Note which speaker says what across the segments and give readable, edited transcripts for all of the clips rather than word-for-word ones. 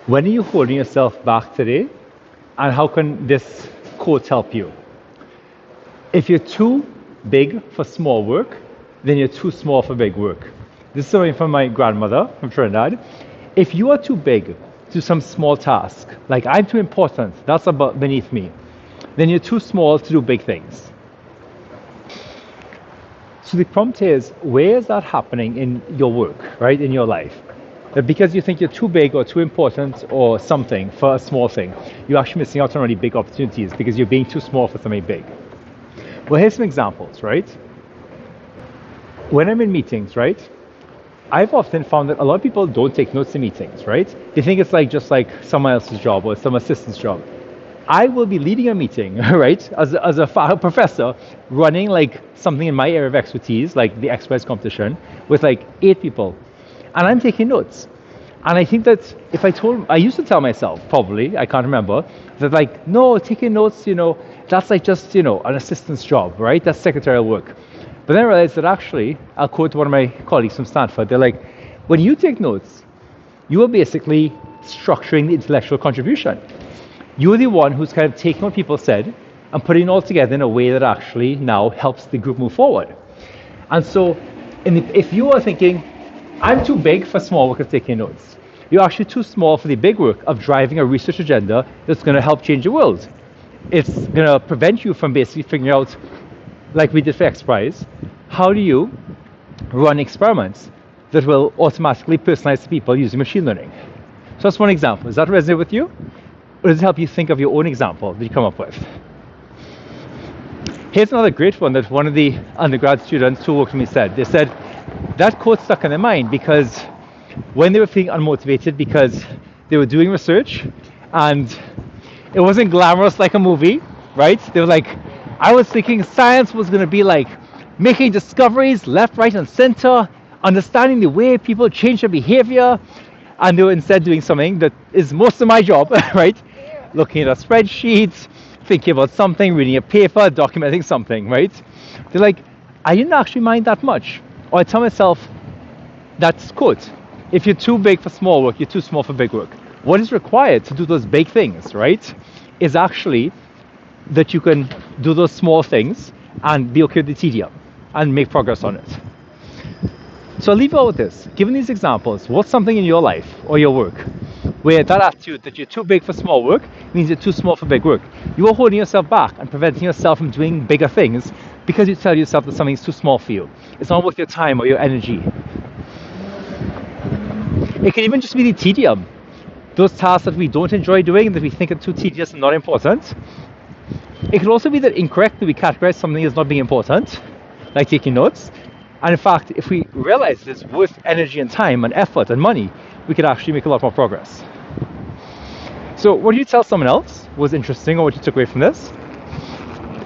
Speaker 1: When are you holding yourself back today? And how can this quote help you? If you're too big for small work, then you're too small for big work. This is something from my grandmother from Trinidad. If you are too big to do some small task, like I'm too important, that's about beneath me, then you're too small to do big things. So the prompt is, where is that happening in your work, right, in your life? That because you think you're too big or too important or something for a small thing, you're actually missing out on really big opportunities because you're being too small for something big. Well, here's some examples, right? When I'm in meetings, right, I've often found that a lot of people don't take notes in meetings, right? They think it's like just like someone else's job or some assistant's job. I will be leading a meeting, right, as a professor, running like something in my area of expertise, like the experts competition, with like 8 people. And I'm taking notes. And I think that if I used to tell myself, probably, I can't remember, that like, no, taking notes, that's like just, an assistant's job, right? That's secretarial work. But then I realized that actually, I'll quote one of my colleagues from Stanford, they're like, when you take notes, you are basically structuring the intellectual contribution. You're the one who's kind of taking what people said and putting it all together in a way that actually now helps the group move forward. And so, if you are thinking, I'm too big for small work of taking notes, you're actually too small for the big work of driving a research agenda that's going to help change the world. It's going to prevent you from basically figuring out, like we did for XPRIZE, how do you run experiments that will automatically personalize to people using machine learning. So that's one example. Does that resonate with you? Or does it help you think of your own example that you come up with? Here's another great one that one of the undergrad students who worked with me said. They said that quote stuck in their mind because when they were feeling unmotivated because they were doing research and it wasn't glamorous like a movie, right? They were like, I was thinking science was going to be like making discoveries left, right, and center, understanding the way people change their behavior, and they were instead doing something that is most of my job, right? Looking at a spreadsheet, thinking about something, reading a paper, documenting something, right? They're like, I didn't actually mind that much. Or I tell myself, that's quote, if you're too big for small work, you're too small for big work. What is required to do those big things, right, is actually that you can do those small things and be okay with the tedium and make progress on it. So I'll leave you all with this. Given these examples, what's something in your life or your work where that attitude that you're too big for small work means you're too small for big work? You are holding yourself back and preventing yourself from doing bigger things because you tell yourself that something's too small for you. It's not worth your time or your energy. It can even just be the tedium. Those tasks that we don't enjoy doing and that we think are too tedious and not important. It could also be that incorrectly we categorize something as not being important, like taking notes. And in fact, if we realize it's worth energy and time and effort and money, we could actually make a lot more progress. So what do you tell someone else was interesting or what you took away from this?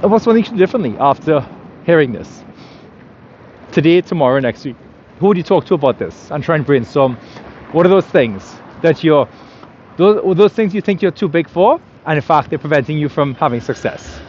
Speaker 1: And what's one thing you should do differently after hearing this? Today, tomorrow, next week. Who would you talk to about this? And try and brainstorm. What are those things that those things you think you're too big for, and in fact they're preventing you from having success?